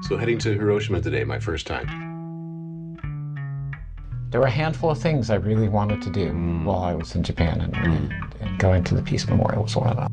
So heading to Hiroshima today, my first time. There were a handful of things I really wanted to do while I was in Japan, and going to the Peace Memorial was one of them.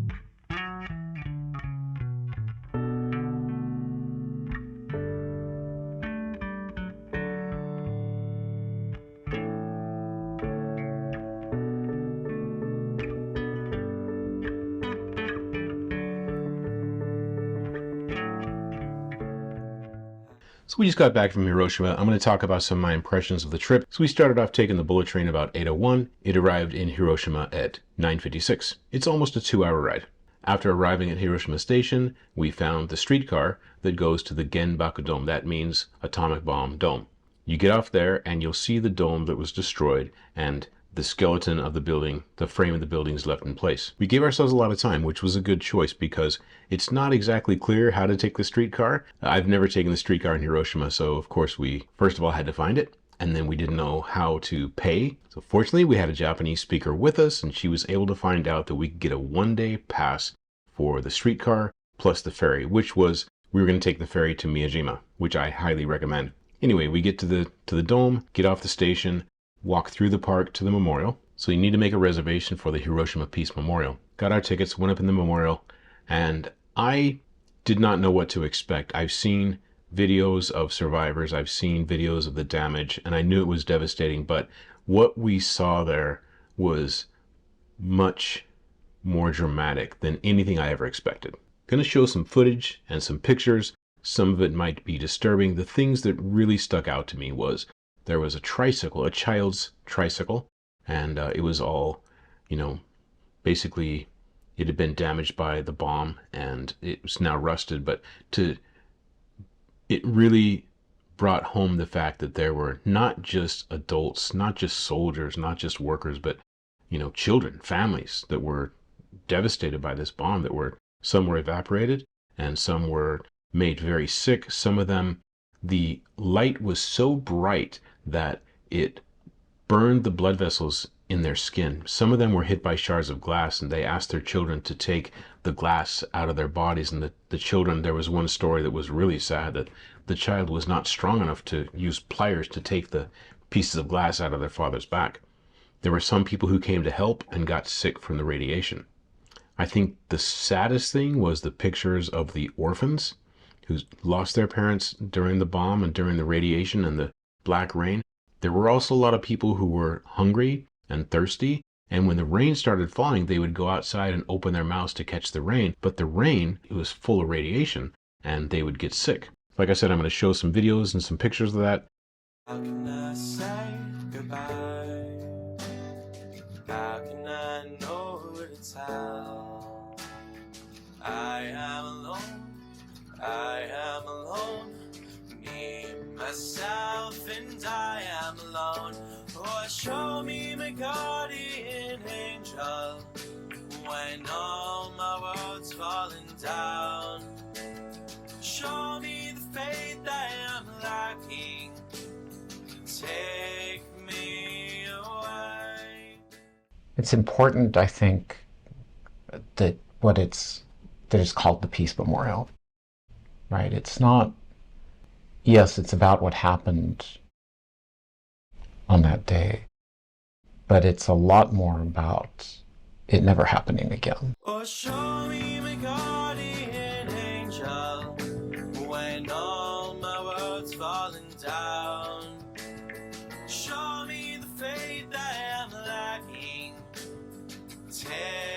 So we just got back from Hiroshima. I'm going to talk about some of my impressions of the trip. So we started off taking the bullet train about 8:01. It arrived in Hiroshima at 9:56. It's almost a 2-hour ride. After arriving at Hiroshima Station, we found the streetcar that goes to the Genbaku Dome. That means atomic bomb dome. You get off there and you'll see the dome that was destroyed and the skeleton of the building, the frame of the building is left in place. We gave ourselves a lot of time, which was a good choice because it's not exactly clear how to take the streetcar. I've never taken the streetcar in Hiroshima, so of course we first of all had to find it, and then we didn't know how to pay. So fortunately we had a Japanese speaker with us, and she was able to find out that we could get a 1-day pass for the streetcar plus the ferry, which was, we were going to take the ferry to Miyajima, which I highly recommend. Anyway, we get to the dome, get off the station, walk through the park to the memorial. So you need to make a reservation for the Hiroshima Peace Memorial. Got our tickets, went up in the memorial, and I did not know what to expect. I've seen videos of survivors, I've seen videos of the damage, and I knew it was devastating, but what we saw there was much more dramatic than anything I ever expected. Gonna show some footage and some pictures. Some of it might be disturbing. The things that really stuck out to me was there was a tricycle, a child's tricycle, and it was all, basically it had been damaged by the bomb and it was now rusted, but it really brought home the fact that there were not just adults, not just soldiers, not just workers, but, children, families that were devastated by this bomb, some were evaporated and some were made very sick. Some of them, the light was so bright that it burned the blood vessels in their skin. Some of them were hit by shards of glass, and they asked their children to take the glass out of their bodies. And the children, there was one story that was really sad, that the child was not strong enough to use pliers to take the pieces of glass out of their father's back. There were some people who came to help and got sick from the radiation. I think the saddest thing was the pictures of the orphans who lost their parents during the bomb and during the radiation and the black rain. There were also a lot of people who were hungry and thirsty, and when the rain started falling, they would go outside and open their mouths to catch the rain, but the rain, it was full of radiation, and they would get sick. Like I said, I'm going to show some videos and some pictures of that. How can I say goodbye? How can I know what to tell? I am alone. I am alone, me, myself, and I am alone. Oh, show me my guardian angel when all my world's falling down. Show me the faith I am lacking. Take me away. It's important, I think, that it's called the Peace Memorial. Right? It's not, yes, it's about what happened on that day, but it's a lot more about it never happening again. Oh, show me my guardian angel when all my world's falling down. Show me the faith I am lacking. Take